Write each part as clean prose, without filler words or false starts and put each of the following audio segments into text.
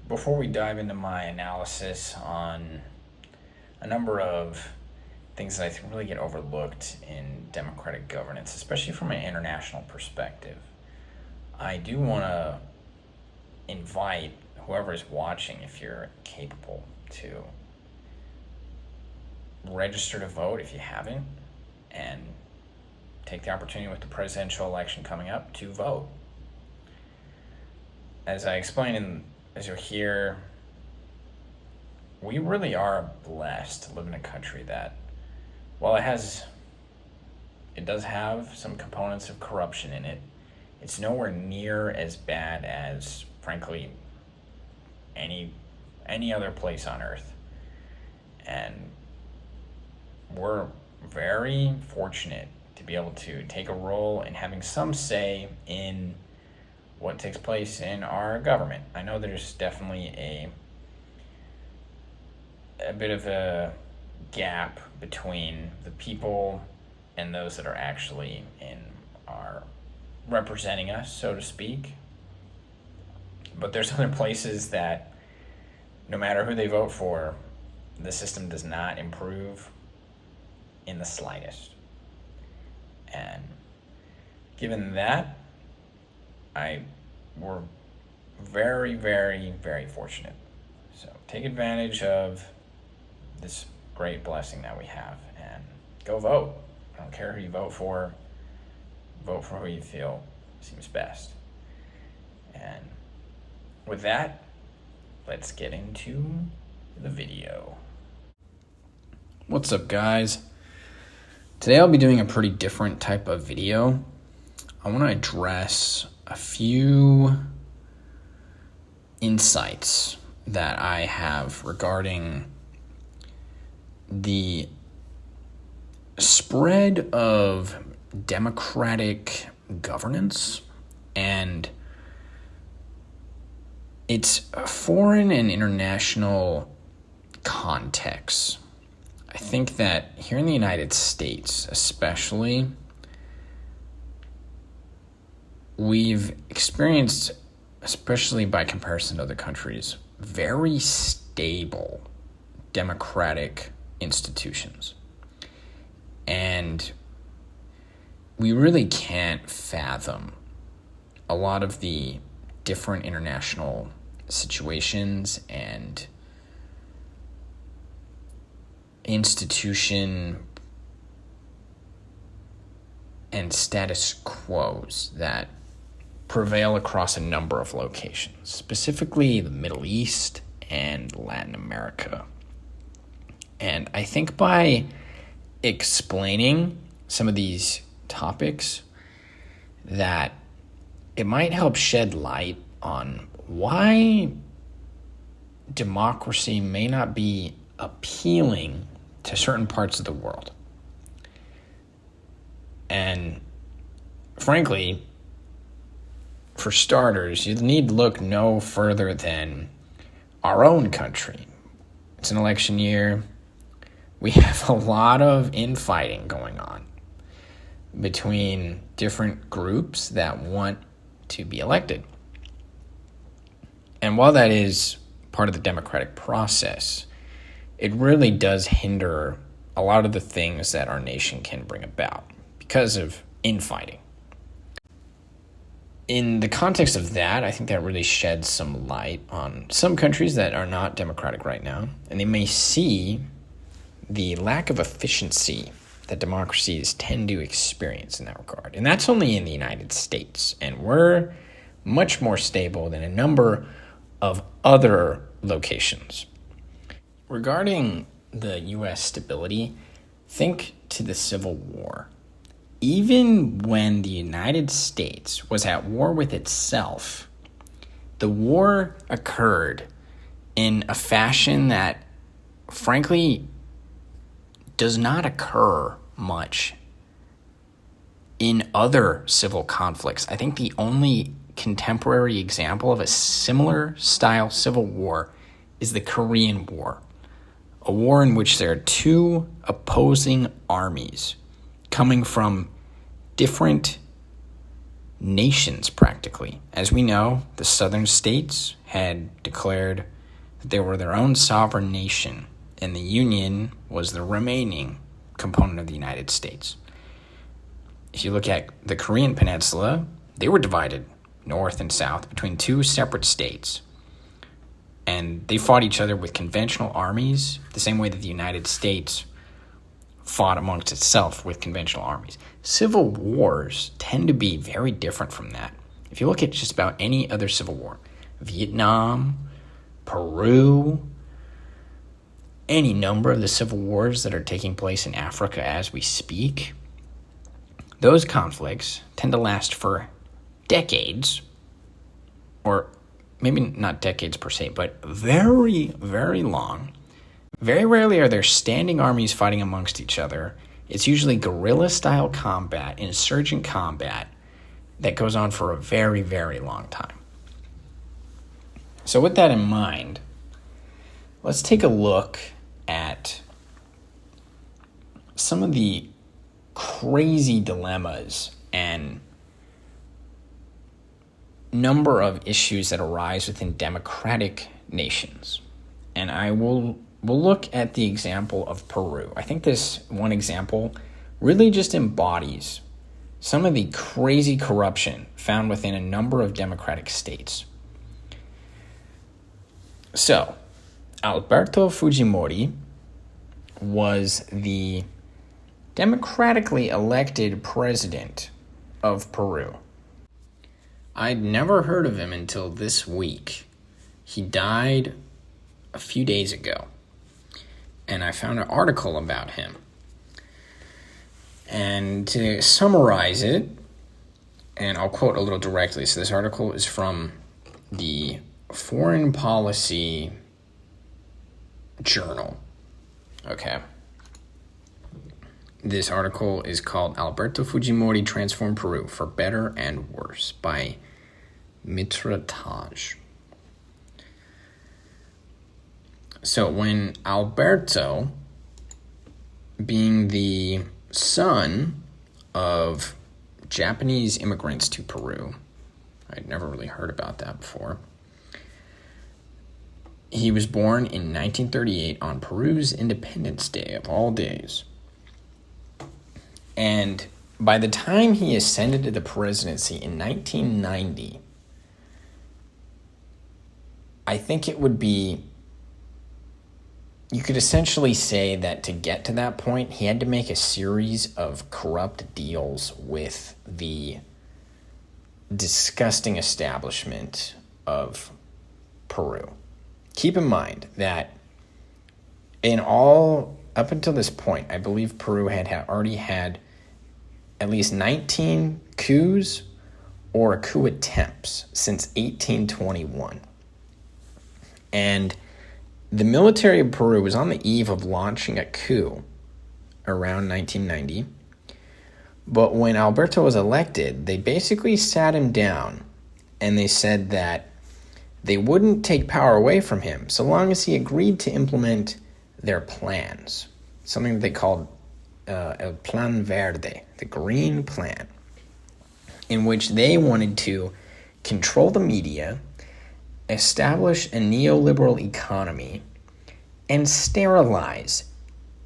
Before we dive into my analysis on a number of things that I think really get overlooked in democratic governance, especially from an international perspective, I do want to invite whoever is watching, if you're capable, to register to vote if you haven't, and take the opportunity with the presidential election coming up to vote. As I explained, as you'll hear, we really are blessed to live in a country that, while it does have some components of corruption in it, it's nowhere near as bad as, frankly, any other place on earth. And we're very fortunate to be able to take a role in having some say in what takes place in our government. I know there's definitely a bit of a gap between the people and those that are actually representing us, so to speak. But there's other places that, no matter who they vote for, the system does not improve in the slightest. And given that, we're very, very, very fortunate. So take advantage of this great blessing that we have and go vote. I don't care who you vote for who you feel seems best. And with that, let's get into the video. What's up, guys? Today I'll be doing a pretty different type of video. I want to address a few insights that I have regarding the spread of democratic governance and its foreign and international context. I think that here in the United States, especially, we've experienced, especially by comparison to other countries, very stable democratic institutions. And we really can't fathom a lot of the different international situations and institution and status quos that prevail across a number of locations, specifically the Middle East and Latin America. And I think by explaining some of these topics, that it might help shed light on why democracy may not be appealing to certain parts of the world. And frankly, for starters, you need to look no further than our own country. It's an election year. We have a lot of infighting going on between different groups that want to be elected. And while that is part of the democratic process, it really does hinder a lot of the things that our nation can bring about because of infighting. In the context of that, I think that really sheds some light on some countries that are not democratic right now, and they may see the lack of efficiency that democracies tend to experience in that regard. And that's only in the United States. And we're much more stable than a number of other locations. Regarding the U.S. stability, think to the Civil War. Even when the United States was at war with itself, the war occurred in a fashion that, frankly, does not occur much in other civil conflicts. I think the only contemporary example of a similar style civil war is the Korean War, a war in which there are two opposing armies coming from different nations practically. As we know, the southern states had declared that they were their own sovereign nation, and the Union was the remaining component of the United States. If you look at the Korean Peninsula, they were divided north and south between two separate states. And they fought each other with conventional armies, the same way that the United States fought amongst itself with conventional armies. Civil wars tend to be very different from that. If you look at just about any other civil war, Vietnam, Peru, any number of the civil wars that are taking place in Africa as we speak, those conflicts tend to last for decades, or maybe not decades per se, but very, very long. Very rarely are there standing armies fighting amongst each other. It's usually guerrilla-style combat, insurgent combat, that goes on for a very, very long time. So with that in mind, let's take a look at some of the crazy dilemmas and number of issues that arise within democratic nations. And we'll look at the example of Peru. I think this one example really just embodies some of the crazy corruption found within a number of democratic states. So, Alberto Fujimori was the democratically elected president of Peru. I'd never heard of him until this week. He died a few days ago, and I found an article about him. And to summarize it, and I'll quote a little directly. So this article is from the Foreign Policy Journal. Okay. This article is called Alberto Fujimori Transformed Peru for Better and Worse by Mitra Taj. So when Alberto, being the son of Japanese immigrants to Peru, I'd never really heard about that before. He was born in 1938 on Peru's Independence Day of all days. And by the time he ascended to the presidency in 1990, I think it would be, you could essentially say that to get to that point, he had to make a series of corrupt deals with the disgusting establishment of Peru. Keep in mind that up until this point, I believe Peru had already had at least 19 coups or coup attempts since 1821. And the military of Peru was on the eve of launching a coup around 1990. But when Alberto was elected, they basically sat him down and they said that they wouldn't take power away from him so long as he agreed to implement their plans, something that they called El Plan Verde, the Green Plan, in which they wanted to control the media, establish a neoliberal economy, and sterilize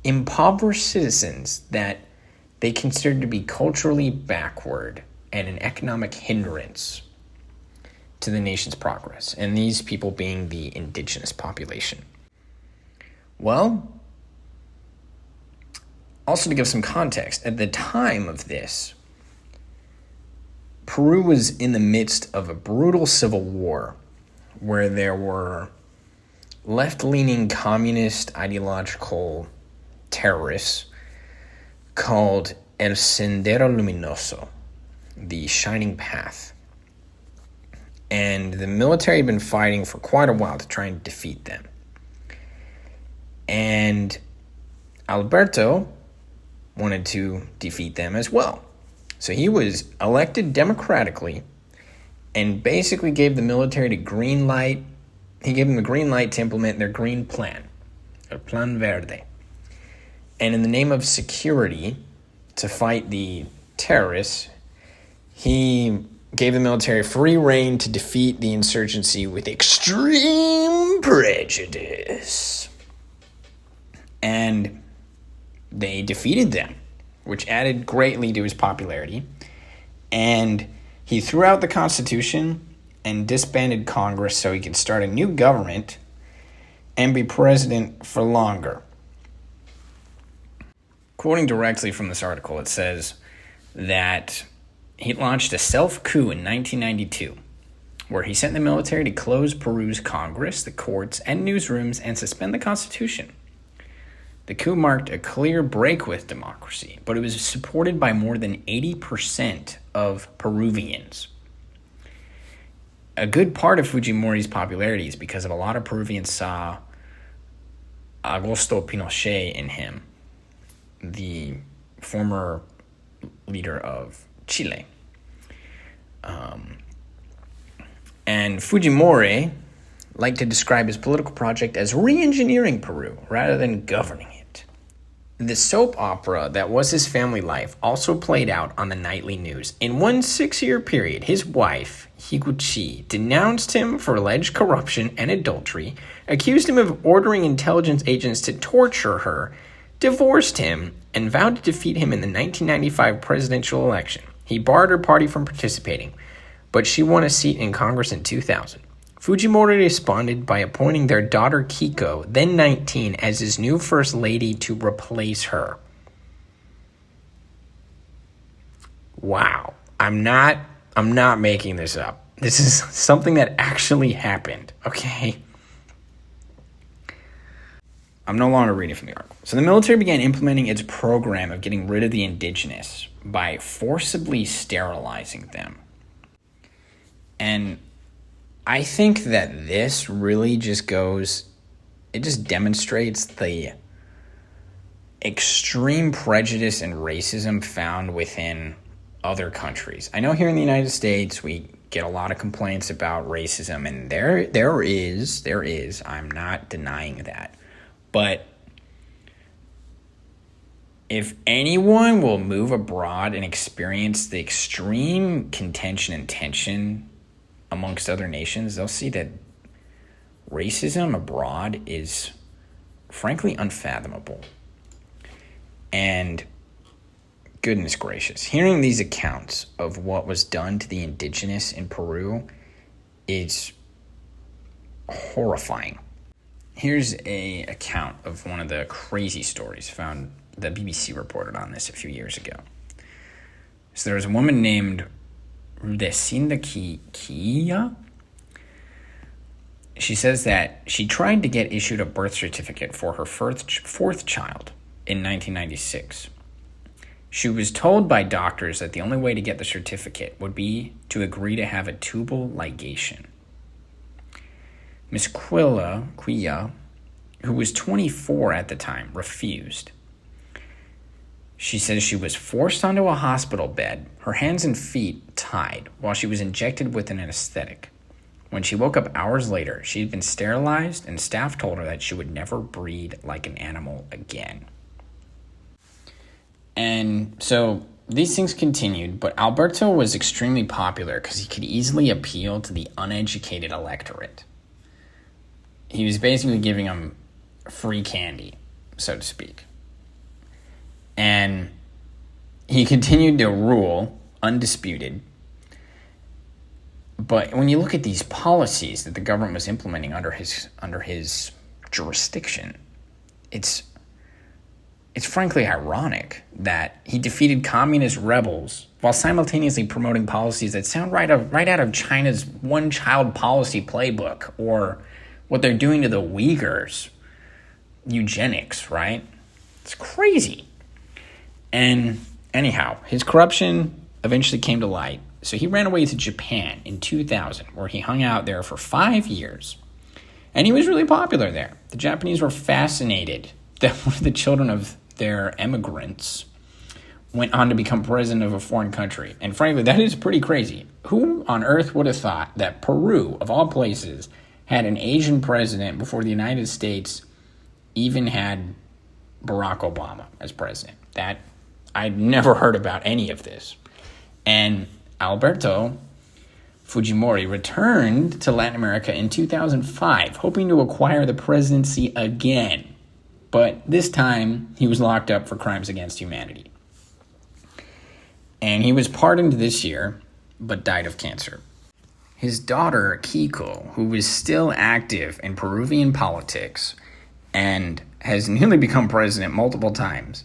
impoverished citizens that they considered to be culturally backward and an economic hindrance to the nation's progress, and these people being the indigenous population. Well, also to give some context, at the time of this, Peru was in the midst of a brutal civil war where there were left-leaning communist ideological terrorists called El Sendero Luminoso, the Shining Path. And the military had been fighting for quite a while to try and defeat them. And Alberto wanted to defeat them as well. So he was elected democratically and basically gave the military the green light. He gave them the green light to implement their green plan, El Plan Verde. And in the name of security, to fight the terrorists, he gave the military free rein to defeat the insurgency with extreme prejudice. And they defeated them, which added greatly to his popularity. And he threw out the Constitution and disbanded Congress so he could start a new government and be president for longer. Quoting directly from this article, it says that he launched a self-coup in 1992, where he sent the military to close Peru's Congress, the courts, and newsrooms and suspend the Constitution. The coup marked a clear break with democracy, but it was supported by more than 80% of Peruvians. A good part of Fujimori's popularity is because of a lot of Peruvians saw Augusto Pinochet in him, the former leader of Chile. And Fujimori liked to describe his political project as re-engineering Peru rather than governing it. The soap opera that was his family life also played out on the nightly news. In one 6-year period, his wife, Higuchi, denounced him for alleged corruption and adultery, accused him of ordering intelligence agents to torture her, divorced him, and vowed to defeat him in the 1995 presidential election. He barred her party from participating, but she won a seat in Congress in 2000. Fujimori responded by appointing their daughter Kiko, then 19, as his new first lady to replace her. Wow. I'm not making this up. This is something that actually happened, okay? I'm no longer reading from the article. So the military began implementing its program of getting rid of the indigenous by forcibly sterilizing them. And I think that this really just demonstrates the extreme prejudice and racism found within other countries. I know here in the United States, we get a lot of complaints about racism, and there is, I'm not denying that. But if anyone will move abroad and experience the extreme contention and tension amongst other nations, they'll see that racism abroad is frankly unfathomable. And goodness gracious, hearing these accounts of what was done to the indigenous in Peru is horrifying. Here's an account of one of the crazy stories found. The BBC reported on this a few years ago. So there was a woman named Rudecinda Kia. She says that she tried to get issued a birth certificate for her fourth child in 1996. She was told by doctors that the only way to get the certificate would be to agree to have a tubal ligation. Miss Quilla, who was 24 at the time, refused. She says she was forced onto a hospital bed, her hands and feet tied, while she was injected with an anesthetic. When she woke up hours later, she had been sterilized, and staff told her that she would never breed like an animal again. And so these things continued, but Alberto was extremely popular because he could easily appeal to the uneducated electorate. He was basically giving them free candy, so to speak. And he continued to rule undisputed. But when you look at these policies that the government was implementing under his jurisdiction, it's frankly ironic that he defeated communist rebels while simultaneously promoting policies that sound right out of China's one-child policy playbook, or what they're doing to the Uyghurs, eugenics, right? It's crazy. And anyhow, his corruption eventually came to light. So he ran away to Japan in 2000, where he hung out there for 5 years. And he was really popular there. The Japanese were fascinated that one of the children of their immigrants went on to become president of a foreign country. And frankly, that is pretty crazy. Who on earth would have thought that Peru, of all places, had an Asian president before the United States even had Barack Obama as president? That I'd never heard about any of this. And Alberto Fujimori returned to Latin America in 2005, hoping to acquire the presidency again. But this time, he was locked up for crimes against humanity. And he was pardoned this year, but died of cancer. His daughter, Kiko, who is still active in Peruvian politics and has nearly become president multiple times,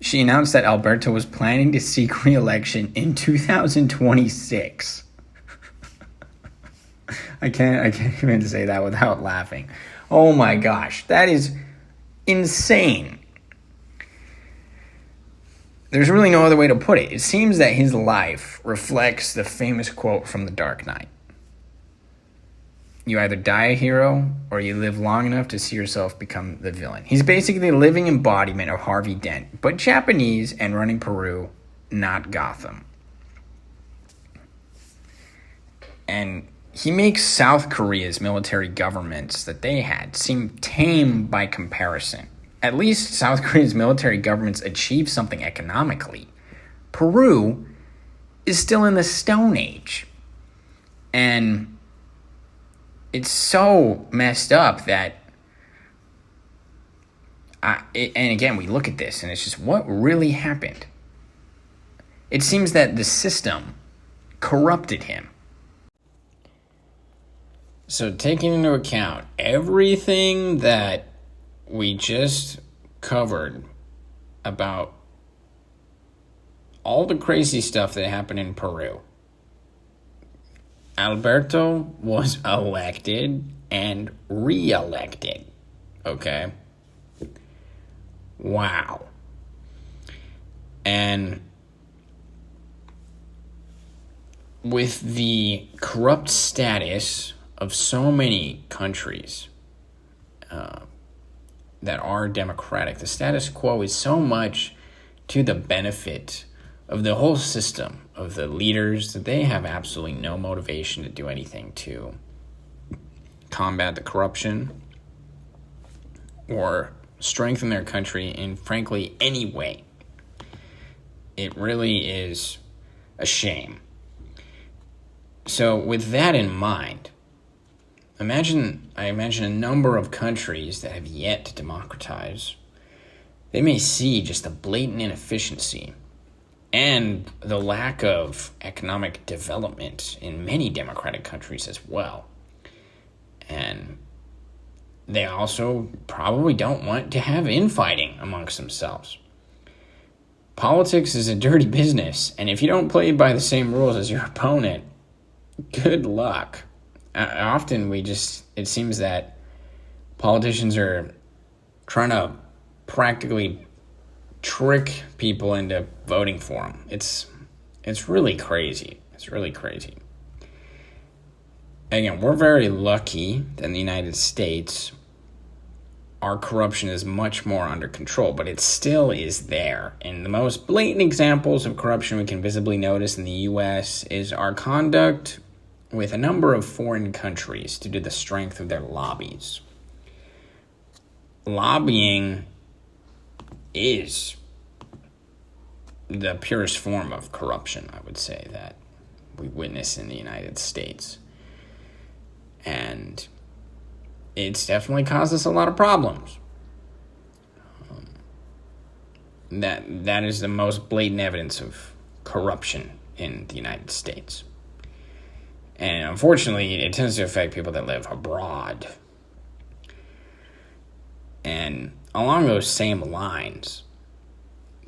she announced that Alberto was planning to seek re-election in 2026. I can't even say that without laughing. Oh my gosh, that is insane. There's really no other way to put it. It seems that his life reflects the famous quote from The Dark Knight. You either die a hero or you live long enough to see yourself become the villain. He's basically a living embodiment of Harvey Dent, but Japanese and running Peru, not Gotham. And he makes South Korea's military governments that they had seem tame by comparison. At least South Korea's military governments achieved something economically. Peru is still in the Stone Age. And it's so messed up that, and again, we look at this and it's just, what really happened? It seems that the system corrupted him. So taking into account everything that we just covered about all the crazy stuff that happened in Peru, Alberto was elected and re-elected. Okay? Wow. And with the corrupt status of so many countries that are democratic, the status quo is so much to the benefit of the whole system, of the leaders, that they have absolutely no motivation to do anything to combat the corruption or strengthen their country in, frankly, any way. It really is a shame. So with that in mind, I imagine a number of countries that have yet to democratize. They may see just the blatant inefficiency and the lack of economic development in many democratic countries as well. And they also probably don't want to have infighting amongst themselves. Politics is a dirty business, and if you don't play by the same rules as your opponent, good luck. Often it seems that politicians are trying to practically trick people into voting for them. It's really crazy. It's really crazy. Again, we're very lucky that in the United States, our corruption is much more under control, but it still is there. And the most blatant examples of corruption we can visibly notice in the U.S. is our conduct with a number of foreign countries due to the strength of their lobbies. Lobbying is the purest form of corruption, I would say, that we witness in the United States. And it's definitely caused us a lot of problems. That is the most blatant evidence of corruption in the United States. And unfortunately, it tends to affect people that live abroad. And along those same lines,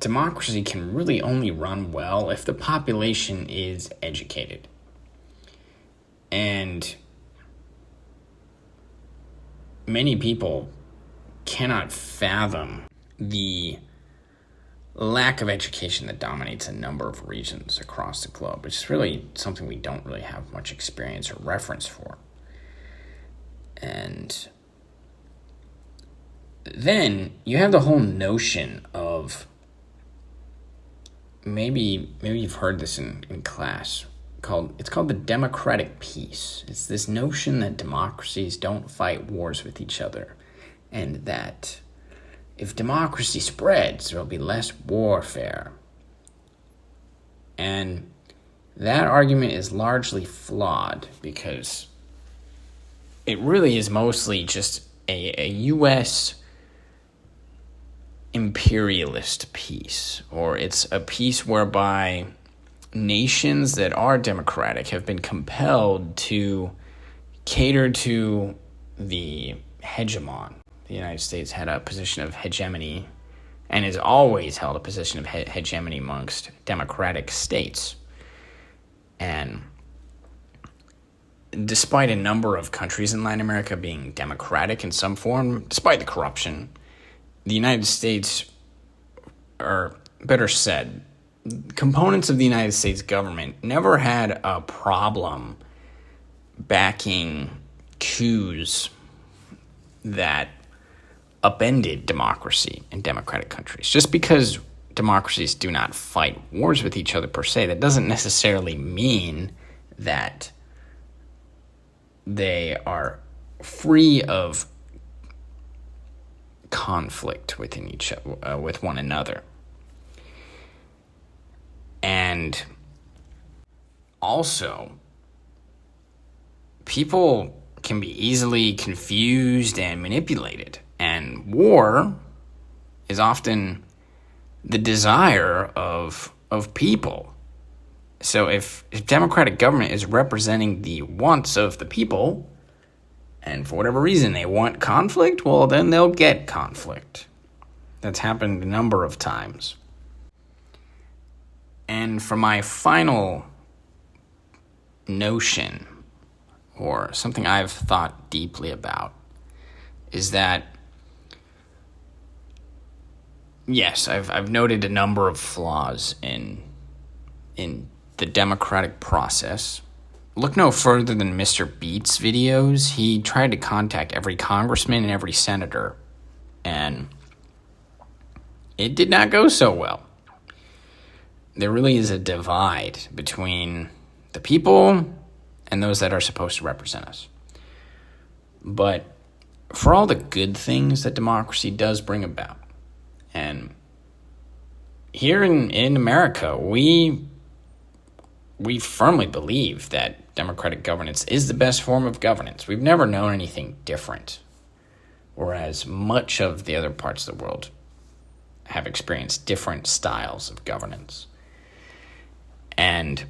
democracy can really only run well if the population is educated. And many people cannot fathom the lack of education that dominates a number of regions across the globe, which is really something we don't really have much experience or reference for. And then you have the whole notion of, maybe you've heard this in class, it's called the democratic peace. It's this notion that democracies don't fight wars with each other, and that if democracy spreads, there will be less warfare. And that argument is largely flawed because it really is mostly just a U.S. imperialist peace, or it's a peace whereby nations that are democratic have been compelled to cater to the hegemon. The United States had a position of hegemony and has always held a position of hegemony amongst democratic states. And despite a number of countries in Latin America being democratic in some form, despite the corruption, the United States, or better said, components of the United States government never had a problem backing coups that upended democracy in democratic countries. Just because democracies do not fight wars with each other per se, that doesn't necessarily mean that they are free of conflict within with one another. And also, people can be easily confused and manipulated. And war is often the desire of people. So if democratic government is representing the wants of the people, and for whatever reason they want conflict, well, then they'll get conflict. That's happened a number of times. And for my final notion, or something I've thought deeply about, is that yes, I've noted a number of flaws in the democratic process. Look no further than Mr. Beats' videos. He tried to contact every congressman and every senator, and it did not go so well. There really is a divide between the people and those that are supposed to represent us. But for all the good things that democracy does bring about, and here in America, we firmly believe that democratic governance is the best form of governance. We've never known anything different, whereas much of the other parts of the world have experienced different styles of governance. And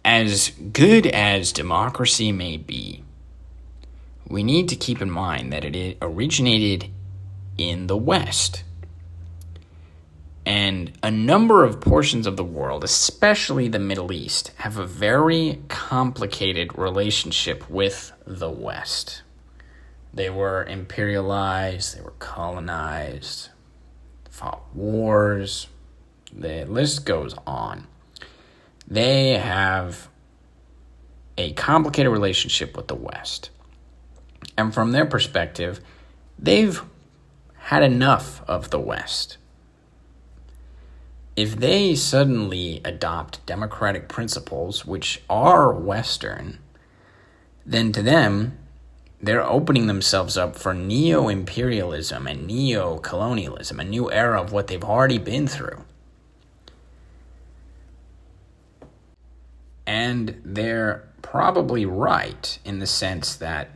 as good as democracy may be, we need to keep in mind that it originated in the West. And a number of portions of the world, especially the Middle East, have a very complicated relationship with the West. They were imperialized, they were colonized, fought wars, the list goes on. They have a complicated relationship with the West. And from their perspective, they've had enough of the West. If they suddenly adopt democratic principles, which are Western, then to them, they're opening themselves up for neo-imperialism and neo-colonialism, a new era of what they've already been through. And they're probably right in the sense that,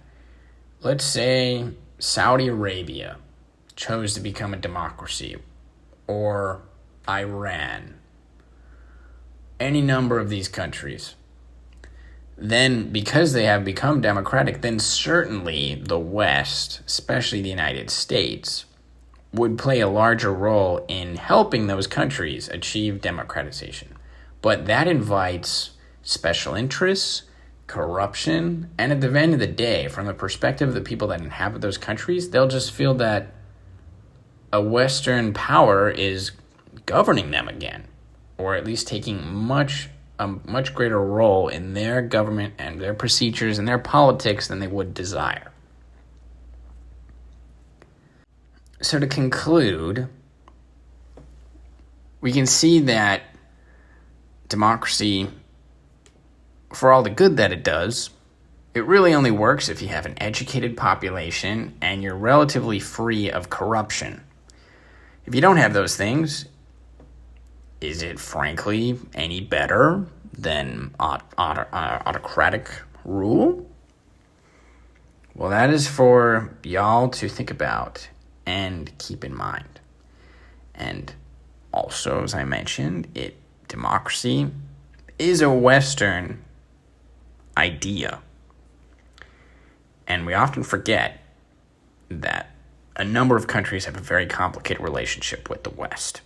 let's say Saudi Arabia chose to become a democracy, or Iran, any number of these countries, then because they have become democratic, then certainly the West, especially the United States, would play a larger role in helping those countries achieve democratization. But that invites special interests, corruption, and at the end of the day, from the perspective of the people that inhabit those countries, they'll just feel that a Western power is governing them again, or at least taking a much greater role in their government and their procedures and their politics than they would desire. So to conclude, we can see that democracy, for all the good that it does, it really only works if you have an educated population and you're relatively free of corruption. If you don't have those things, is it frankly any better than autocratic rule? Well, that is for y'all to think about and keep in mind. And also, as I mentioned, democracy is a Western idea. And we often forget that a number of countries have a very complicated relationship with the West.